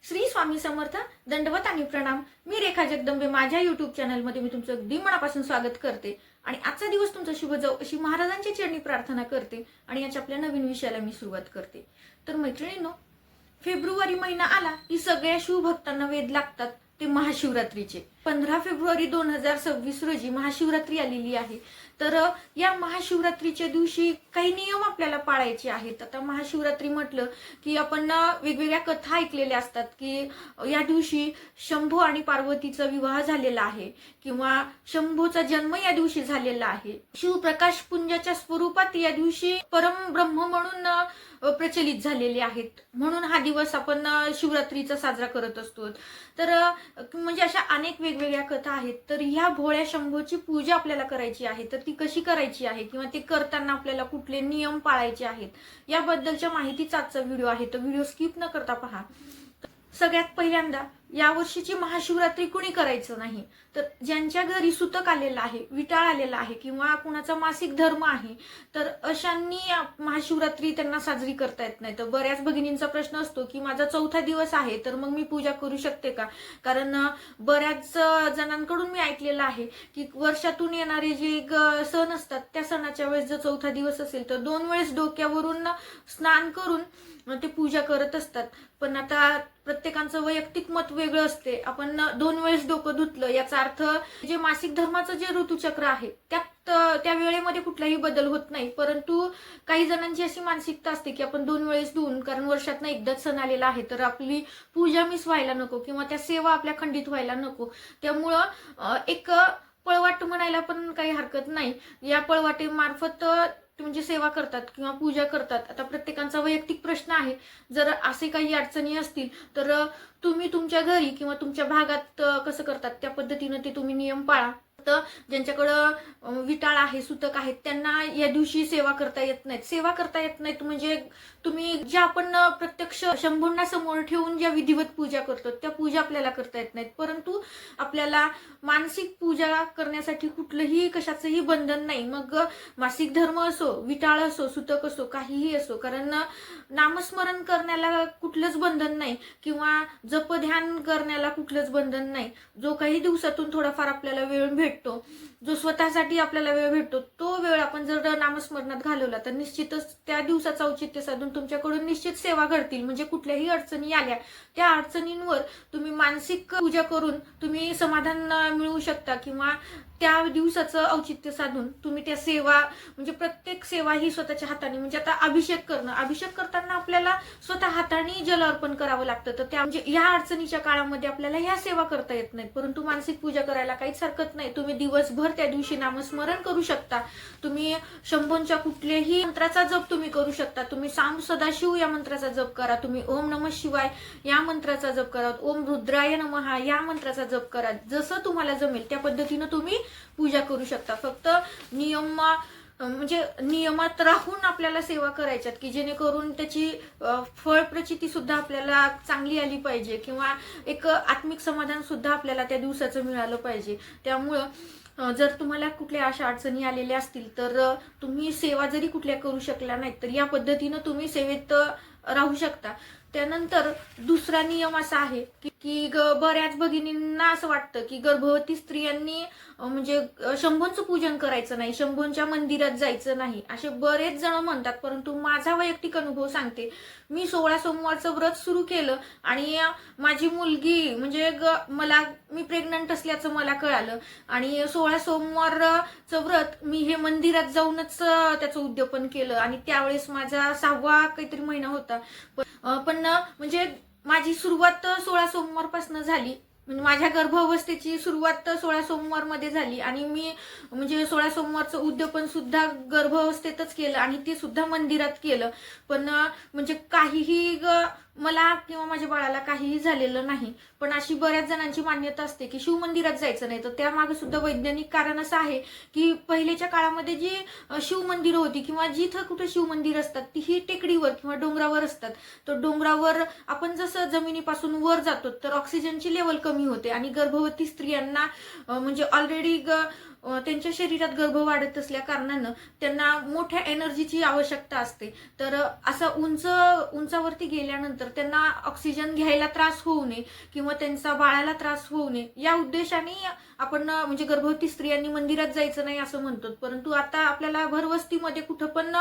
श्री स्वामी समर्थ. दंडवत आणि प्रणाम. मी रेखा जगदंबे. माझ्या युट्यूब चॅनलमध्ये मी तुमचं अगदी मनापासून स्वागत करते आणि आजचा दिवस तुमचा शुभ जाऊ अशी महाराजांची चरणी प्रार्थना करते आणि याच्या आपल्या नवीन विषयाला मी सुरुवात करते. तर मैत्रिणींनो, फेब्रुवारी महिना आला की सगळ्या शिवभक्तांना वेध लागतात ते महाशिवरात्रीचे. 15 फेब्रुवारी 2026 रोजी महाशिवरात्री आलेली आहे. तर या महाशिवरात्रीच्या दिवशी काही नियम आपल्याला पाळायचे आहेत. आता महाशिवरात्री म्हटलं की आपण वेगवेगळ्या कथा ऐकलेल्या असतात की या दिवशी शंभू आणि पार्वतीचा विवाह झालेला आहे किंवा शंभूचा जन्म या दिवशी झालेला आहे. शिवप्रकाश पुंजाच्या स्वरूपात या दिवशी परमब्रह्म म्हणून प्रचलित झालेले आहेत, म्हणून हा दिवस आपण शिवरात्रीचा साजरा करत असतो. तर म्हणजे अशा अनेक वेगवेगळ्या कथा आहेत. तर ह्या भोळ्या शंभूची पूजा आपल्याला करायची आहे, तर ती कशी करायची आहे किंवा ते करताना आपल्याला कुठले नियम पाळायचे आहेत याबद्दलच्या माहितीचा आजचा व्हिडिओ आहे. तर व्हिडिओ स्किप न करता पहा. सगळ्यात पहिल्यांदा या वर्षीची महाशिवरात्री कुणी करायचं नाही, तर ज्यांच्या घरी सुतक आलेला आहे, विटाळ आलेला आहे किंवा कुणाचा मासिक धर्म आहे, तर अशांनी महाशिवरात्री त्यांना साजरी करता येत नाही. तर बऱ्याच भगिनींचा प्रश्न असतो की माझा 4था दिवस आहे तर मग मी पूजा करू शकते का? कारण बऱ्याच जणांकडून मी ऐकलेलं आहे की वर्षातून येणारे जे सण असतात त्या सणाच्या वेळेस जर 4था दिवस असेल तर 2 वेळेस डोक्यावरून स्नान करून ते पूजा करत असतात. पण आता प्रत्येकाचं वैयक्तिक मत वेगळं असते. आपण 2 वेळेस डोकं धुतलं याचा अर्थ जे मासिक धर्माचं जे ऋतुचक्र आहे त्यात त्या वेळेमध्ये कुठलाही बदल होत नाही. परंतु काही जणांची अशी मानसिकता असते की आपण 2 वेळेस धुवून, कारण वर्षातनं एकदाच सण आलेला आहे तर आपली पूजा मिस व्हायला नको किंवा त्या सेवा आपल्या खंडित व्हायला नको. त्यामुळं एक पळवाट म्हणायला पण काही हरकत नाही. या पळवाटेमार्फत म्हणजे सेवा करतात किंवा पूजा करतात. आता प्रत्येकाचा वैयक्तिक प्रश्न आहे. जर असे काही अडचणी असतील तर तुम्ही तुमच्या घरी किंवा तुमच्या भागात कसं करतात त्या पद्धतीने ते तुम्ही नियम पाळा. तर ज्यांच्याकडं विटाळ आहे, सुतक आहेत, त्यांना या दिवशी सेवा करता येत नाहीत. सेवा करता येत नाहीत म्हणजे तुम्ही ज्या आपण प्रत्यक्ष शंभूंना समोर ठेवून ज्या विधिवत पूजा करतो त्या पूजा आपल्याला करता येत नाहीत. परंतु आपल्याला मानसिक पूजा करण्यासाठी कुठलंही कशाचंही बंधन नाही. मग मासिक धर्म असो, विटाळ असो, सुतक असो, काहीही असो, कारण नामस्मरण करण्याला कुठलंच बंधन नाही किंवा जपध्यान करण्याला कुठलंच बंधन नाही. जो काही दिवसातून थोडाफार आपल्याला वेळ भेटतो, जो स्वतःसाठी आपल्याला वेळ भेटतो, तो वेळ आपण जर नामस्मरणात घालवला तर निश्चितच त्या दिवसाचं औचित्य साधून तुमच्याकडून निश्चित सेवा घडतील. म्हणजे कुठल्याही अडचणी आल्या त्या अडचणींवर तुम्ही मानसिक पूजा करून तुम्ही समाधान मिळवू शकता किंवा त्या दिवसाचं औचित्य साधून तुम्ही त्या सेवा, म्हणजे प्रत्येक सेवा ही स्वतःच्या हाताने, म्हणजे आता अभिषेक करणं, अभिषेक करताना आपल्याला स्वतः हाताने जल अर्पण करावं लागतं. तर त्या म्हणजे या अडचणीच्या काळामध्ये आपल्याला ह्या सेवा करता येत नाहीत. परंतु मानसिक पूजा करायला काहीच हरकत नाही. तुम्ही दिवसभर त्या दिवशी नामस्मरण करू शकता. तुम्ही शंभूंच्या कुठल्याही मंत्राचा जप तुम्ही करू शकता. तुम्ही सांब सदाशिव या मंत्राचा जप करा, तुम्ही ओम नमः शिवाय या मंत्राचा जप करा, ओम रुद्राय नमः या मंत्राचा जप करा. जसं तुम्हाला जमेल त्या पद्धतीनं तुम्ही पूजा करू शकता. फक्त म्हणजे नियमात राहून आपल्याला सेवा करायच्यात की जेणेकरून त्याची फळप्रचिती सुद्धा आपल्याला चांगली आली पाहिजे किंवा एक आत्मिक समाधान सुद्धा आपल्याला त्या दिवसाचं मिळालं पाहिजे. त्यामुळं जर तुम्हाला कुठल्या अशा अडचणी आलेल्या असतील तर तुम्ही सेवा जरी कुठल्या करू शकल्या नाहीत तर या पद्धतीनं तुम्ही सेवेत राहू शकता. त्यानंतर दुसरा नियम असा आहे की बऱ्याच भगिनींना असं वाटतं की गर्भवती स्त्रियांनी म्हणजे शंभूंचं पूजन करायचं नाही, शंभूंच्या मंदिरात जायचं नाही, असे बरेच जण म्हणतात. परंतु माझा वैयक्तिक अनुभव सांगते. मी 16 सोमवारचं व्रत सुरू केलं आणि माझी मुलगी म्हणजे मी प्रेग्नंट असल्याचं मला कळालं आणि 16 सोमवारचं व्रत मी हे मंदिरात जाऊनच त्याचं उद्यापन केलं आणि त्यावेळेस माझा 6वा काहीतरी महिना होता. पण म्हणजे माझी सुरुवात 16 सोमवारपासून झाली. म्हणजे माझ्या गर्भावस्थेची सुरुवात 16 सोमवार मध्ये झाली आणि मी म्हणजे 16 सोमवारचं उद्यापन सुद्धा गर्भावस्थेतच केलं आणि ते सुद्धा मंदिरात केलं. पण म्हणजे काहीही मला किंवा माझ्या बाळाला काहीही झालेलं नाही. पण अशी बऱ्याच जणांची मान्यता असते की शिव मंदिरात जायचं नाही. तर त्यामागे सुद्धा वैज्ञानिक कारण असं आहे की पहिल्याच्या काळामध्ये जी शिव मंदिरं होती किंवा जिथं कुठे शिव मंदिर असतात ती ही टेकडीवर किंवा डोंगरावर असतात. तर डोंगरावर आपण जसं जमिनीपासून वर जातो तर ऑक्सिजनची लेवल कमी होते आणि गर्भवती स्त्रियांना म्हणजे ऑलरेडी त्यांच्या शरीरात गर्भ वाढत असल्या कारणानं त्यांना मोठ्या एनर्जीची आवश्यकता असते. तर असं उंचावरती गेल्यानंतर त्यांना ऑक्सिजन घ्यायला त्रास होऊ नये किंवा त्यांचा बाळाला त्रास होऊ नये या उद्देशाने आपण म्हणजे गर्भवती स्त्रियांनी मंदिरात जायचं नाही असं म्हणतो. परंतु आता आपल्याला भरवस्तीमध्ये कुठं पण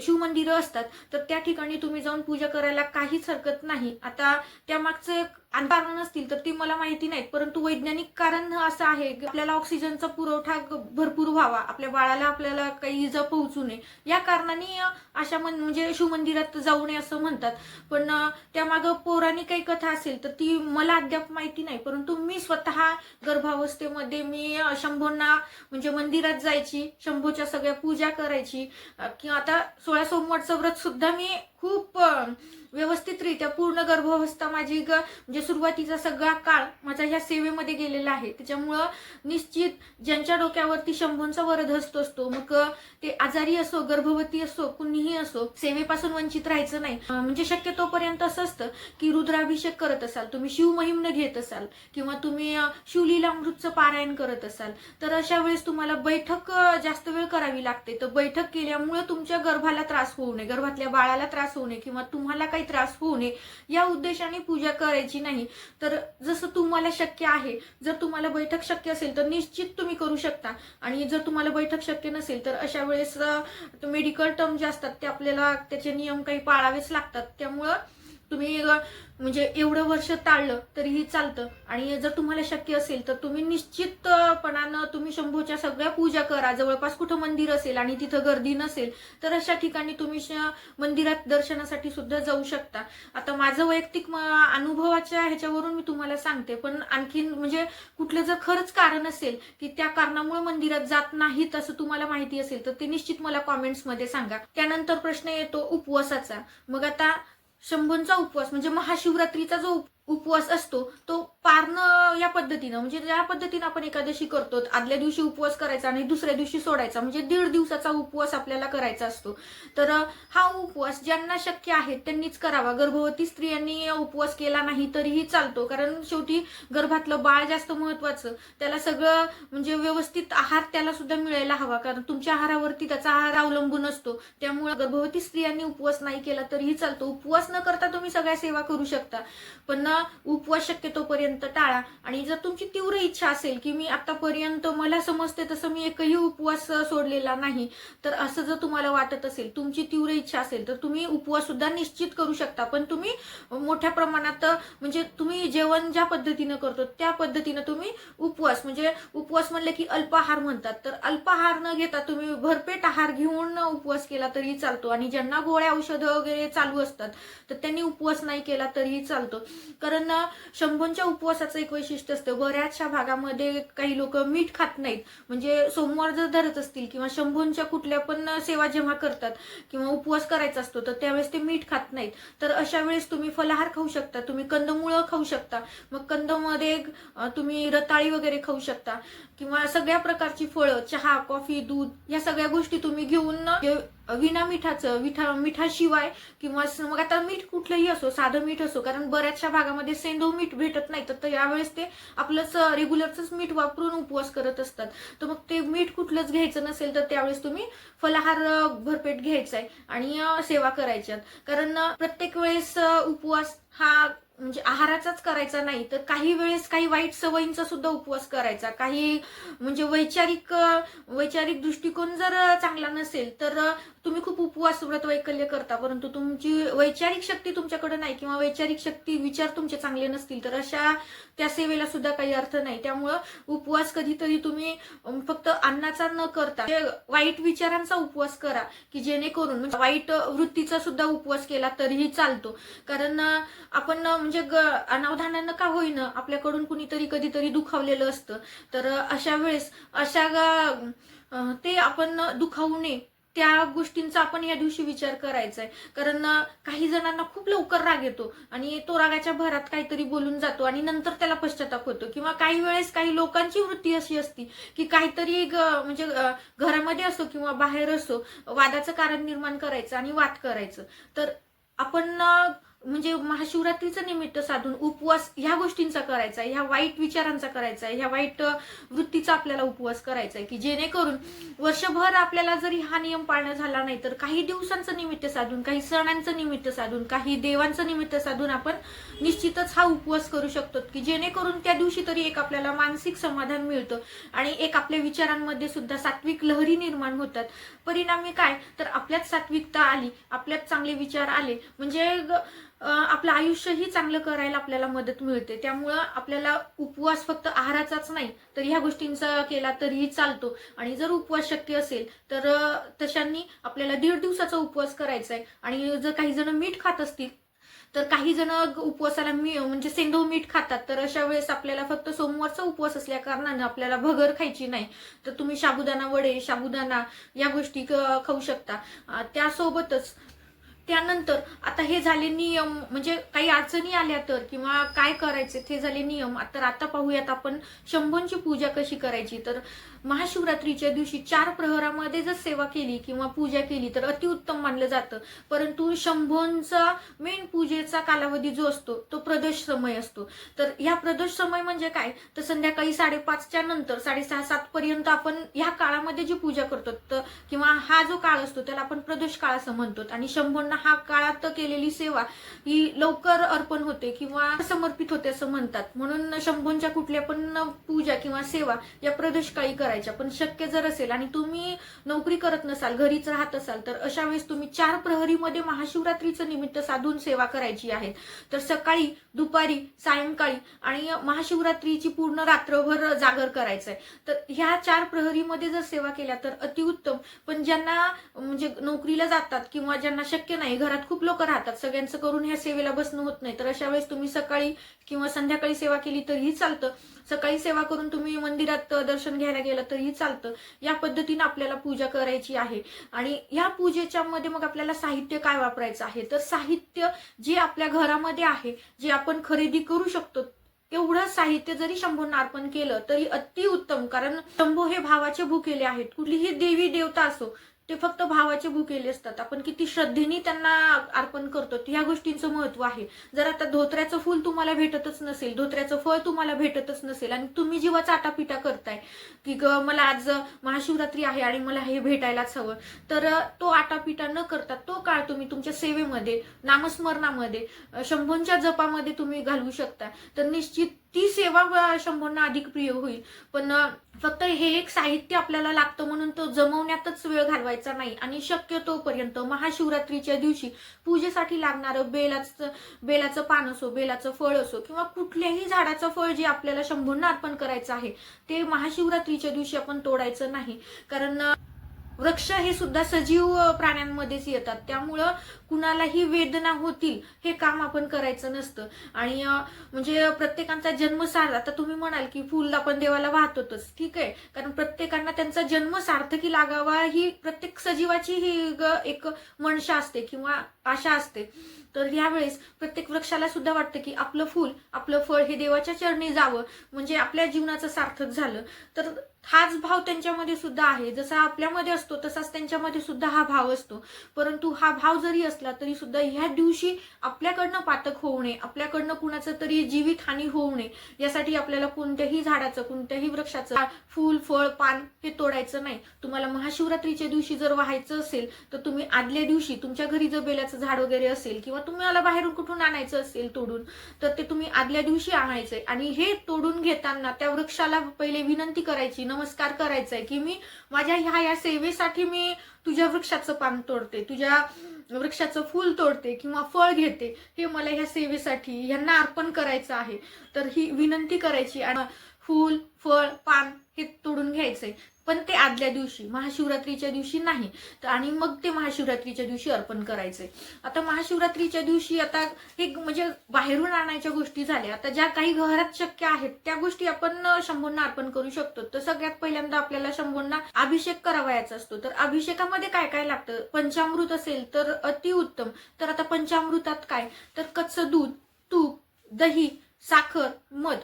शिवमंदिरं असतात, तर त्या ठिकाणी तुम्ही जाऊन पूजा करायला काहीच हरकत नाही. आता त्यामागचं कारण असतील तर ती मला माहिती नाहीत, परंतु वैज्ञानिक कारण असं आहे की आपल्याला ऑक्सिजनचा पुरवठा भरपूर व्हावा, आपल्या बाळाला आपल्याला काही इजा पोहोचू नये या कारणाने अशा म्हणजे शिवमंदिरात जाऊ नये असं म्हणतात. पण त्यामागं पौराणिक काही कथा असेल तर ती मला अद्याप माहिती नाही. परंतु मी स्वतः गर्भावस्थेमध्ये मी शंभूंना म्हणजे मंदिरात जायची, शंभूच्या सगळ्या पूजा करायची किंवा आता 16 सोमवारचं व्रत सुद्धा मी खूप व्यवस्थितरित्या पूर्ण गर्भावस्था माझी म्हणजे सुरुवातीचा सगळा काळ माझा ह्या सेवेमध्ये गेलेला आहे. त्याच्यामुळं निश्चित ज्यांच्या डोक्यावरती शंभूंचा वरदहस्त असतो, मग ते आजारी असो, गर्भवती असो, कुणीही असो, सेवेपासून वंचित राहायचं नाही. म्हणजे शक्यतोपर्यंत असं असतं की रुद्राभिषेक करत असाल, तुम्ही शिवमहिम्न घेत असाल किंवा तुम्ही शिवलीलामृतचं पारायण करत असाल, तर अशा वेळेस तुम्हाला बैठक जास्त वेळ करावी लागते. तर बैठक केल्यामुळे तुमच्या गर्भाला त्रास होऊ नये, गर्भातल्या बाळाला त्रास होऊ नये किंवा तुम्हाला काही त्रास होऊ नये या उद्देशाने पूजा करायची नाही. तर जसं तुम्हाला शक्य आहे, जर तुम्हाला बैठक शक्य असेल तर निश्चित तुम्ही करू शकता. आणि जर तुम्हाला बैठक शक्य नसेल तर अशा वेळेस मेडिकल टर्म जे असतात ते आपल्याला त्याचे नियम काही पाळावेच लागतात. त्यामुळं तुम्ही म्हणजे एवढं वर्ष टाळलं तरीही चालतं. आणि जर तुम्हाला शक्य असेल तर तुम्ही निश्चितपणानं तुम्ही शंभूच्या सगळ्या पूजा करा. जवळपास कुठं मंदिर असेल आणि तिथं गर्दी नसेल तर अशा ठिकाणी तुम्ही मंदिरात दर्शनासाठी सुद्धा जाऊ शकता. आता माझं वैयक्तिक अनुभवाच्या ह्याच्यावरून मी तुम्हाला सांगते, पण आणखीन म्हणजे कुठलं जर खरंच कारण असेल की त्या कारणामुळे मंदिरात जात नाहीत असं तुम्हाला माहिती असेल तर ते निश्चित मला कॉमेंट्समध्ये सांगा. त्यानंतर प्रश्न येतो उपवासाचा. मग आता शंभूंचा उपवास म्हणजे महाशिवरात्रीचा जो उपवास असतो तो पारणं या पद्धतीनं म्हणजे ज्या पद्धतीनं आपण एकादशी करतो, आदल्या दिवशी उपवास करायचा आणि दुसऱ्या दिवशी सोडायचा, म्हणजे 1.5 दिवसाचा उपवास आपल्याला करायचा असतो. तर हा उपवास ज्यांना शक्य आहे त्यांनीच करावा. गर्भवती स्त्रियांनी उपवास केला नाही तरीही चालतो, कारण शेवटी गर्भातलं बाळ जास्त महत्वाचं, त्याला सगळं म्हणजे व्यवस्थित आहार त्याला सुद्धा मिळायला हवा, कारण तुमच्या आहारावरती त्याचा आहार अवलंबून असतो. त्यामुळे गर्भवती स्त्रियांनी उपवास नाही केला तरीही चालतो. उपवास न करता तुम्ही सगळ्या सेवा करू शकता, पण उपवास शक्यतोपर्यंत टाळा. आणि जर तुमची तीव्र इच्छा असेल की मी आतापर्यंत मला समजते तसं मी एकही उपवास सोडलेला नाही, तर असं जर तुम्हाला वाटत असेल, तुमची तीव्र इच्छा असेल, तर तुम्ही उपवास सुद्धा निश्चित करू शकता. पण तुम्ही मोठ्या प्रमाणात म्हणजे तुम्ही जेवण ज्या पद्धतीनं करतो त्या पद्धतीनं तुम्ही उपवास म्हणजे उपवास म्हणलं की अल्पाहार म्हणतात, तर अल्पाहार न घेता तुम्ही भरपेट आहार घेऊन उपवास केला तरी चालतो. आणि ज्यांना गोळ्या औषधं वगैरे चालू असतात तर त्यांनी उपवास नाही केला तरीही चालतो. कारण शंभूंच्या उपवासाचं एक वैशिष्ट्य असतं, बऱ्याचशा भागामध्ये काही लोक मीठ खात नाहीत. म्हणजे सोमवार जर धरत असतील किंवा शंभूंच्या कुठल्या पण सेवा जेव्हा करतात किंवा उपवास करायचा असतो तर त्यावेळेस ते मीठ खात नाहीत. तर अशा वेळेस तुम्ही फलाहार खाऊ शकता, तुम्ही कंदमुळं खाऊ शकता. मग कंदमध्ये तुम्ही रताळी वगैरे खाऊ शकता किंवा सगळ्या प्रकारची फळं, चहा, कॉफी, दूध या सगळ्या गोष्टी तुम्ही घेऊन विना मिठाचं मिठाशिवाय किंवा मग आता मीठ कुठलंही असो, साधं मीठ असो, कारण बऱ्याचशा भागामध्ये सेंधव मीठ भेटत नाही, तर यावेळेस ते आपलंच रेग्युलरच मीठ वापरून उपवास करत असतात. तर मग ते मीठ कुठलंच घ्यायचं नसेल तर त्यावेळेस तुम्ही फलाहार भरपेट घ्यायचा आहे आणि सेवा करायच्यात. कारण प्रत्येक वेळेस उपवास हा म्हणजे आहाराचाच करायचा नाही, तर काही वेळेस काही वाईट सवयींचा सुद्धा उपवास करायचा. काही म्हणजे वैचारिक दृष्टिकोन जर चांगला नसेल तर तुम्ही खूप उपवास व्रत वैकल्य करता, परंतु तुमची वैचारिक शक्ती तुमच्याकडे नाही किंवा वैचारिक शक्ती विचार तुमचे चांगले नसतील तर अशा त्या सेवेला सुद्धा काही अर्थ नाही. त्यामुळं उपवास कधीतरी तुम्ही फक्त अन्नाचा न करता वाईट विचारांचा उपवास करा, की जेणेकरून म्हणजे वाईट वृत्तीचा सुद्धा उपवास केला तरीही चालतो. कारण आपण म्हणजे अनावधानानं का होईना आपल्याकडून कुणीतरी कधीतरी दुखावलेलं असतं, तर अशा वेळेस ते आपण दुखावू नये त्या गोष्टींचा आपण या दिवशी विचार करायचा आहे. कारण काही जणांना खूप लवकर राग येतो आणि तो रागाच्या भरात काहीतरी बोलून जातो आणि नंतर त्याला पश्चाताप होतो. किंवा काही वेळेस काही लोकांची वृत्ती अशी असती की काहीतरी म्हणजे घरामध्ये असो किंवा बाहेर असो वादाचं कारण निर्माण करायचं आणि वाद करायचं. तर आपण म्हणजे महाशिवरात्रीचं निमित्त साधून उपवास ह्या गोष्टींचा करायचा आहे, ह्या वाईट विचारांचा करायचा आहे, ह्या वाईट वृत्तीचा आपल्याला उपवास करायचा आहे, की जेणेकरून वर्षभर आपल्याला जरी हा नियम पाळणं झाला नाही तर काही दिवसांचं निमित्त साधून, काही सणांचं निमित्त साधून, काही देवांचं निमित्त साधून आपण निश्चितच हा उपवास करू शकतो, की जेणेकरून त्या दिवशी तरी एक आपल्याला मानसिक समाधान मिळतं आणि एक आपल्या विचारांमध्ये सुद्धा सात्विक लहरी निर्माण होतात. परिणामी काय तर आपल्यात सात्विकता आली, आपल्यात चांगले विचार आले म्हणजे आपलं आयुष्यही चांगलं करायला आपल्याला मदत मिळते. त्यामुळं आपल्याला उपवास फक्त आहाराचाच नाही तर ह्या गोष्टींचा केला तरीही चालतो. आणि जर उपवास शक्य असेल तर तशांनी आपल्याला 1.5 दिवसाचा उपवास करायचा आहे. आणि जर काही जण मीठ खात असतील तर काही जण उपवासाला म्हणजे सेंधव मीठ खातात, तर अशा वेळेस आपल्याला फक्त सोमवारचा उपवास असल्या कारणाने आपल्याला भगर खायची नाही, तर तुम्ही साबुदाणा वडे, साबुदाणा या गोष्टी खाऊ शकता. त्यासोबतच त्यानंतर आता हे झाले नियम, म्हणजे काही अडचणी आल्या तर किंवा काय करायचे ते झाले नियम. तर आता पाहूयात आपण शंभूंची पूजा कशी करायची. तर महाशिवरात्रीच्या दिवशी 4 प्रहरामध्ये जर सेवा केली किंवा पूजा केली तर अतिउत्तम मानलं जातं. परंतु शंभूंचा मेन पूजेचा कालावधी जो असतो तो प्रदोष समय असतो. तर ह्या प्रदोष समय म्हणजे काय तर संध्याकाळी 5:30च्या नंतर 6:30-7 पर्यंत आपण ह्या काळामध्ये जी पूजा करतो किंवा हा जो काळ असतो त्याला आपण प्रदोष काळ असं म्हणतो. आणि शंभूंना हा काळात केलेली सेवा ही लवकर अर्पण होते किंवा समर्पित होते असं म्हणतात. म्हणून शंभूंच्या कुठल्या पण पूजा किंवा सेवा या प्रदोष काळी करायच्या. पण शक्य जर असेल आणि तुम्ही नोकरी करत नसाल, घरीच राहत असाल तर अशा वेळेस तुम्ही 4 प्रहरीमध्ये महाशिवरात्रीचं निमित्त साधून सेवा करायची आहे. तर सकाळी, दुपारी, सायंकाळी आणि महाशिवरात्रीची पूर्ण रात्रभर जागर करायचं आहे. तर ह्या 4 प्रहरीमध्ये जर सेवा केल्या तर अतिउत्तम. पण ज्यांना म्हणजे नोकरीला जातात किंवा ज्यांना शक्य नाही, घरात खूप लोक राहतात, सगळ्यांचं करून ह्या सेवेला बसणं होत नाही, तर अशा वेळेस तुम्ही सकाळी किंवा संध्याकाळी सेवा केली तरीही चालतं. सकाळी सेवा करून तुम्ही मंदिरात दर्शन घ्यायला गेलं तरीही चालतं. या पद्धतीने आपल्याला पूजा करायची आहे. आणि या पूजेच्या मध्ये मग आपल्याला साहित्य काय वापरायचं आहे तर साहित्य जे आपल्या घरामध्ये आहे, जे आपण खरेदी करू शकतो एवढं साहित्य जरी शंभूंना अर्पण केलं तरी अतिउत्तम. कारण शंभू हे भावाचे भुकेले आहेत. कुठलीही देवी देवता असो ते फक्त भावाचे भुकेले असतात. आपण किती श्रद्धेने त्यांना अर्पण करतो ह्या गोष्टींचं महत्व आहे. जर आता धोत्र्याचं फूल तुम्हाला भेटतच नसेल, धोत्र्याचं फळ तुम्हाला भेटतच नसेल आणि तुम्ही जीवाचा आटापिटा करताय की मला आज महाशिवरात्री आहे आणि मला हे भेटायलाच हवं, तर तो आटापिटा न करता तो काळ तुम्ही तुमच्या सेवेमध्ये, नामस्मरणामध्ये, शंभूंच्या जपामध्ये तुम्ही घालवू शकता. तर निश्चित ती सेवा शंभूंना अधिक प्रिय होईल. पण फक्त हे एक साहित्य आपल्याला लागतं म्हणून तो जमवण्यातच वेळ घालवायचा नाही. आणि शक्यतोपर्यंत महाशिवरात्रीच्या दिवशी पूजेसाठी लागणारं बेलाचं पान असो, बेलाचं फळ असो किंवा कुठल्याही झाडाचं फळ जे आपल्याला शंभूंना अर्पण करायचं आहे ते महाशिवरात्रीच्या दिवशी आपण तोडायचं नाही. कारण वृक्ष हे सुद्धा सजीव प्राण्यांमध्येच येतात, त्यामुळं कुणालाही वेदना होतील हे काम आपण करायचं नसतं. आणि म्हणजे प्रत्येकाचा जन्म आता तुम्ही म्हणाल की फुल आपण देवाला वाहतोच, ठीक आहे, कारण प्रत्येकांना त्यांचा जन्म सार्थकी लागावा ही प्रत्येक सजीवाची ही एक मनशा असते किंवा आशा असते. तर यावेळेस प्रत्येक वृक्षाला सुद्धा वाटतं की आपलं फूल, आपलं फळ हे देवाच्या चरणी जावं म्हणजे आपल्या जीवनाचं सार्थक झालं. तर हाच भाव त्यांच्यामध्ये सुद्धा आहे. जसा आपल्यामध्ये असतो तसाच त्यांच्यामध्ये सुद्धा हा भाव असतो. परंतु हा भाव जरी असला तरी सुद्धा ह्या दिवशी आपल्याकडनं पातक होऊ नये, आपल्याकडनं कुणाचं तरी जीवित हानी होऊ नये यासाठी आपल्याला कोणत्याही झाडाचं, कोणत्याही वृक्षाचं फूल, फळ, पान हे तोडायचं नाही. तुम्हाला महाशिवरात्रीच्या दिवशी जर वाहायचं असेल तर तुम्ही आदल्या दिवशी तुमच्या घरी जर बेलाचं झाड वगैरे असेल किंवा तुम्हाला बाहेरून कुठून आणायचं असेल तोडून, तर ते तुम्ही आदल्या दिवशी आणायचंय. आणि हे तोडून घेताना त्या वृक्षाला पहिले विनंती करायची, नमस्कार करायचा आहे की मी माझ्या ह्या सेवेसाठी मी तुझ्या वृक्षाचं पान तोडते, तुझ्या वृक्षाचं फूल तोडते किंवा फळ घेते, हे मला ह्या सेवेसाठी यांना अर्पण करायचं आहे. तर ही विनंती करायची आणि फूल, फळ, पान हे तोडून घ्यायचंय. पण ते आदल्या दिवशी, महाशिवरात्रीच्या दिवशी नाही. आणि मग ते महाशिवरात्रीच्या दिवशी अर्पण करायचंय. आता महाशिवरात्रीच्या दिवशी आता हे म्हणजे बाहेरून आणायच्या गोष्टी झाल्या. आता ज्या काही घरात शक्य आहेत त्या गोष्टी आपण शंभूंना अर्पण करू शकतो. तर सगळ्यात पहिल्यांदा आपल्याला शंभूंना अभिषेक करावायचा असतो. तर अभिषेकामध्ये काय काय लागतं, पंचामृत असेल तर अतिउत्तम. तर आता पंचामृतात काय तर कच्चं दूध, तूप, दही, साखर, मध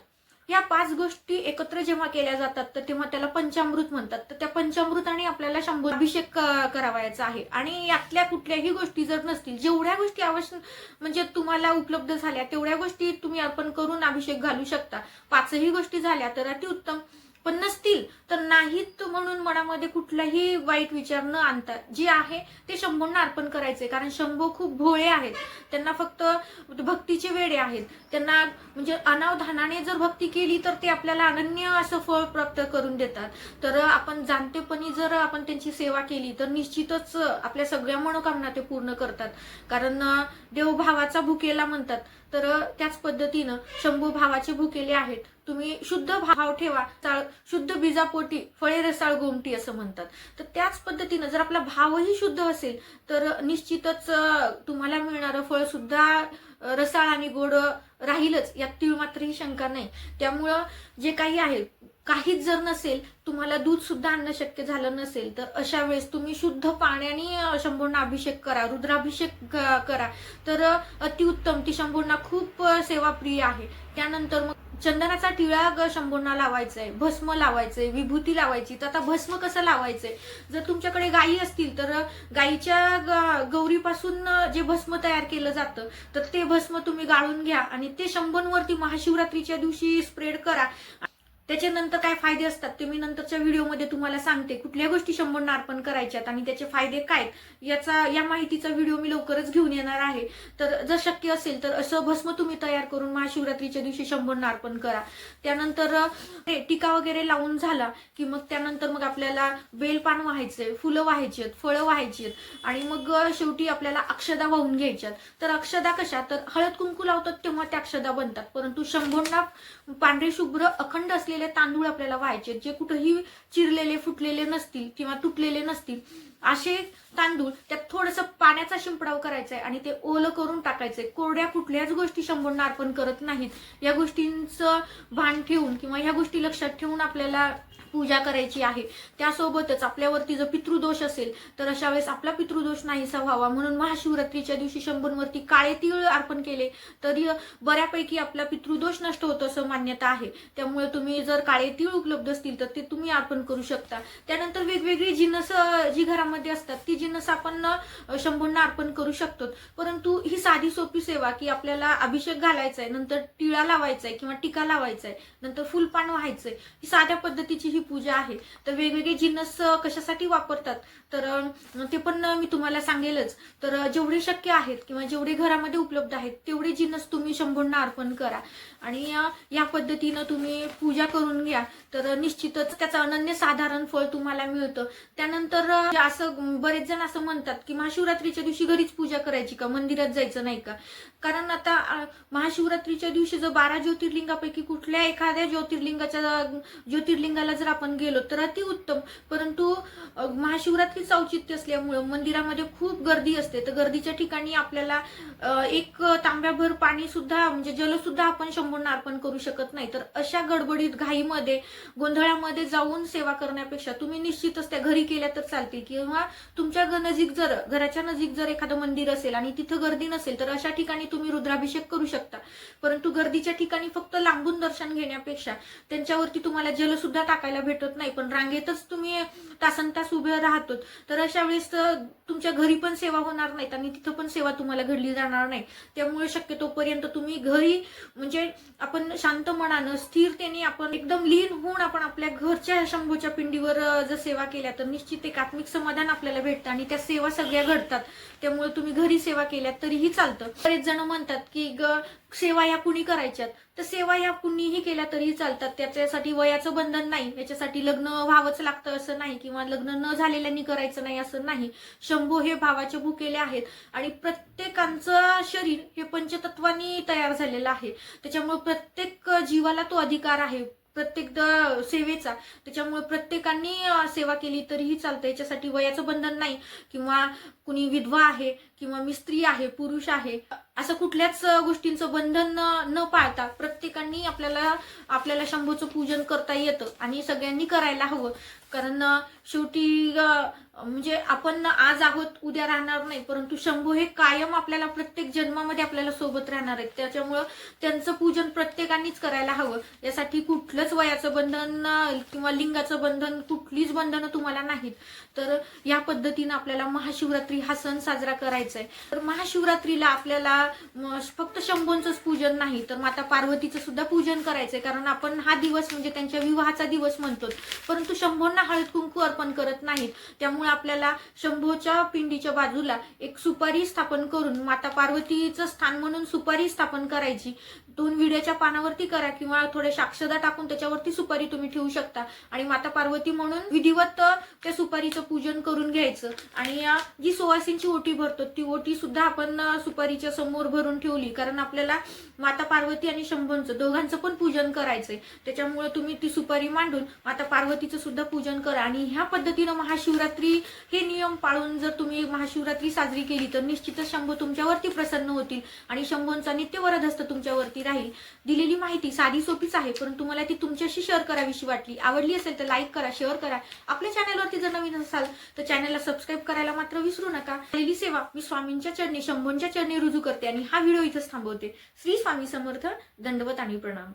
या 5 गोष्टी एकत्र जेव्हा केल्या जातात तर तेव्हा त्याला पंचामृत म्हणतात. तर त्या पंचामृताने आपल्याला शंभू अभिषेक करावायचा आहे. आणि यातल्या कुठल्याही गोष्टी जर नसतील, जेवढ्या गोष्टी आवश्यक म्हणजे तुम्हाला उपलब्ध झाल्या तेवढ्या गोष्टी तुम्ही अर्पण करून अभिषेक घालू शकता. 5ही गोष्टी झाल्या तर अतिउत्तम, पण नसतील तर नाहीत म्हणून मनामध्ये कुठलाही वाईट विचार न आणता जे आहे ते शंभूंना अर्पण करायचे. कारण शंभू खूप भोळे आहेत, त्यांना फक्त भक्तीचे वेडे आहेत. त्यांना म्हणजे अनावधानाने जर भक्ती केली तर ते आपल्याला अनन्य असं फळ प्राप्त करून देतात. तर आपण जाणतेपणी जर आपण त्यांची सेवा केली तर निश्चितच आपल्या सगळ्या मनोकामना ते पूर्ण करतात. कारण देव भावाचा भुकेला म्हणतात. तर त्याच पद्धतीनं शंभू भावाचे भुकेले आहेत. तुम्ही शुद्ध भाव ठेवा, शुद्ध बीजापोटी फळे रसाळ गोमटी असं म्हणतात. तर त्याच पद्धतीनं जर आपला भावही शुद्ध असेल तर निश्चितच तुम्हाला मिळणारं फळ सुद्धा रसाळ आणि गोड राहीलच, यात तीळ मात्रही शंका नाही. त्यामुळं जे काही आहे, काहीच जर नसेल, तुम्हाला दूध सुद्धा आणणं शक्य झालं नसेल तर अशा वेळेस तुम्ही शुद्ध पाण्याने शंभूंना अभिषेक करा, रुद्राभिषेक करा. तर अतिउत्तम. ती शंभूंना खूप सेवाप्रिय आहे. त्यानंतर मग चंदनाचा टिळा शंभूंना लावायचा आहे, भस्म लावायचंय, विभूती लावायची. तर आता भस्म कसं लावायचंय, जर तुमच्याकडे गायी असतील तर गायीच्या गौरीपासून जे भस्म तयार केलं जातं तर ते भस्म तुम्ही गाळून घ्या आणि ते शंभूंवरती महाशिवरात्रीच्या दिवशी स्प्रेड करा. त्याच्यानंतर काय फायदे असतात ते मी नंतरच्या व्हिडिओमध्ये तुम्हाला सांगते. कुठल्या गोष्टी शंभूंना अर्पण करायच्यात आणि त्याचे फायदे काय, या माहितीचा व्हिडिओ मी लवकरच घेऊन येणार आहे. तर जर शक्य असेल तर असं भस्म तुम्ही तयार करून महाशिवरात्रीच्या दिवशी शंभूंना अर्पण करा. त्यानंतर टीका वगैरे लावून झाला की मग त्यानंतर मग आपल्याला बेलपान व्हायचंय, फुलं व्हायची आहेत, फळं व्हायची आहेत आणि मग शेवटी आपल्याला अक्षदा वाहून घ्यायच्यात. तर अक्षदा कशा, तर हळद कुंकू लावतात तेव्हा त्या अक्षदा बनतात. परंतु शंभूंना पांढरे शुभ्र अखंड असलेले तांदूळ आपल्याला व्हायचे, जे कुठेही चिरलेले, फुटलेले नसतील किंवा तुटलेले नसतील असे तांदूळ. त्यात थोडंसं पाण्याचा शिंपडाव करायचा आहे आणि ते ओलं करून टाकायचंय. कोरड्या कुठल्याच गोष्टी शंभूंना अर्पण करत नाहीत. या गोष्टींचं भान ठेवून किंवा ह्या गोष्टी लक्षात ठेवून आपल्याला पूजा करायची आहे. त्यासोबतच आपल्यावरती जर पितृदोष असेल तर अशा वेळेस आपला पितृदोष नाहीसा व्हावा म्हणून महाशिवरात्रीच्या दिवशी शंभूंवरती काळे तीळ अर्पण केले तरी बऱ्यापैकी आपला पितृदोष नष्ट होतो असं मान्यता आहे. त्यामुळे तुम्ही जर काळे तीळ उपलब्ध असतील तर ते तुम्ही अर्पण करू शकता. त्यानंतर वेगवेगळी जिन्नस जी घरामध्ये असतात ती जिन्नस आपण शंभूंना अर्पण करू शकतो. परंतु ही साधी सोपी सेवा की आपल्याला अभिषेक घालायचा आहे, नंतर टिळा लावायचा आहे किंवा टीका लावायचा आहे, नंतर फुलपान व्हायचंय, ही साध्या पद्धतीची ही पूजा आहे. तर वेगवेगळे जिन्नस कशासाठी वापरतात तर ते पण मी तुम्हाला सांगेलच. तर जेवढे शक्य आहेत किंवा जेवढे घरामध्ये उपलब्ध आहेत तेवढे जिन्नस तुम्ही शंभूंना अर्पण करा आणि या पद्धतीनं तुम्ही पूजा करून घ्या. तर निश्चितच त्याचं अनन्य साधारण फळ तुम्हाला मिळतं. त्यानंतर असं बरेच जण असं म्हणतात की महाशिवरात्रीच्या दिवशी घरीच पूजा करायची का, मंदिरात जायचं नाही का. कारण आता महाशिवरात्रीच्या दिवशी जर 12 ज्योतिर्लिंगापैकी कुठल्या एखाद्या ज्योतिर्लिंगाला जर आपण गेलो तर अतिउत्तम. परंतु महाशिवरात्रीचं औचित्य असल्यामुळं मंदिरामध्ये खूप गर्दी असते. तर गर्दीच्या ठिकाणी आपल्याला एक तांब्याभर पाणी सुद्धा म्हणजे जल सुद्धा आपण शंभूंना अर्पण करू शकत नाही. तर अशा गडबडीत घाईमध्ये गोंधळामध्ये जाऊन सेवा करण्यापेक्षा तुम्ही निश्चितच त्या घरी केल्या तर चालतील किंवा तुमच्या घराच्या नजीक जर एखादं मंदिर असेल आणि तिथं गर्दी नसेल तर अशा ठिकाणी तुम्ही रुद्राभिषेक करू शकता. परंतु गर्दीच्या ठिकाणी फक्त लांबून दर्शन घेण्यापेक्षा त्यांच्यावरती तुम्हाला जल सुद्धा टाकायला भेटत नाही पण रांगेतच तुम्ही तासनतास उभे राहतो तर अशा वेळेस तुमच्या घरी पण सेवा होणार नाहीत आणि तिथं पण सेवा तुम्हाला घडली जाणार नाही. त्यामुळे शक्यतोपर्यंत तुम्ही घरी म्हणजे आपण शांत मनानं स्थिरतेने आपण एकदम लीन होऊन आपण आपल्या घरच्या शंभूच्या पिंडीवर जर सेवा केल्या तर निश्चित एक आत्मिक समाधान आपल्याला भेटतं आणि त्या सेवा सगळ्या घडतात. त्यामुळे तुम्ही घरी सेवा केल्यात तरीही चालतं. बरेच जण म्हणतात की सेवा या कुणी करायच्यात, तर सेवा या कुणीही केल्या तरीही चालतात. त्याच्यासाठी वयाचं बंधन नाही, याच्यासाठी लग्न व्हावंच लागतं असं नाही किंवा लग्न न झालेल्यांनी करायचं नाही असं नाही. शंभू हे भावाचे भुकेले आहेत आणि प्रत्येकाचं शरीर हे पंचतत्वानी तयार झालेलं आहे. त्याच्यामुळे प्रत्येक जीवाला तो अधिकार आहे प्रत्येक सेवेचा. त्याच्यामुळे प्रत्येकांनी सेवा केली तरीही चालतं. याच्यासाठी वयाचं बंधन नाही किंवा कुणी विधवा आहे किंवा मी स्त्री आहे, पुरुष आहे असं कुठल्याच गोष्टींचं बंधन न पाळता प्रत्येकांनी आपल्याला शंभूचं पूजन करता येतं आणि सगळ्यांनी करायला हवं. कारण शेवटी म्हणजे आपण आज आहोत उद्या राहणार नाही, परंतु शंभू हे कायम आपल्याला प्रत्येक जन्मामध्ये आपल्याला सोबत राहणार आहेत. त्याच्यामुळं त्यांचं पूजन प्रत्येकानेच करायला हवं. यासाठी कुठलंच वयाचं बंधन किंवा लिंगाचं बंधन, कुठलीच बंधनं तुम्हाला नाहीत. तर या पद्धतीनं आपल्याला महाशिवरात्री हा सण साजरा करायचा आहे. तर महाशिवरात्रीला आपल्याला फक्त शंभूंचंच पूजन नाही तर माता पार्वतीचं सुद्धा पूजन करायचंय. कारण आपण हा दिवस म्हणजे त्यांच्या विवाहाचा दिवस म्हणतो, परंतु शंभूंना हळद कुंकू अर्पण करत नाहीत. त्यामुळे आपल्याला शंभूच्या पिंडीच्या बाजूला एक सुपारी स्थापन करून माता पार्वतीचं स्थान म्हणून सुपारी स्थापन करायची. 2 विड्याच्या पानावरती करा किंवा थोड्या अक्षदा टाकून त्याच्यावरती सुपारी तुम्ही ठेवू शकता आणि माता पार्वती म्हणून विधिवत त्या सुपारीचं पूजन करून घ्यायचं. आणि जी सुवासिनीची ओटी भरतो ती ओटी सुद्धा आपण सुपारीच्या समोर भरून ठेवली, कारण आपल्याला माता पार्वती आणि शंभूंचं दोघांचं पण पूजन करायचंय. त्याच्यामुळे तुम्ही ती सुपारी मांडून माता पार्वतीचं सुद्धा पूजन करा. आणि ह्या पद्धतीनं महाशिवरात्री हे नियम पाळून जर तुम्ही महाशिवरात्री साजरी केली तर निश्चितच शंभू तुमच्यावरती प्रसन्न होतील आणि शंभूंचा नित्य वरदहस्त तुमच्यावरती राहील. दिलेली माहिती साधी सोपीच आहे, परंतु मला ती तुमच्याशी शेअर करावीशी वाटली. आवडली असेल तर लाईक करा, शेअर करा. आपल्या चॅनलवरती जर नवीन असाल तर चॅनलला सबस्क्राईब करायला मात्र विसरू नका. केलेली सेवा मी स्वामींच्या चरणी, शंभूंच्या चरणी रुजू करते आणि हा व्हिडिओ इथंच थांबवते. श्री स्वामी समर्थ. दंडवत आणि प्रणाम.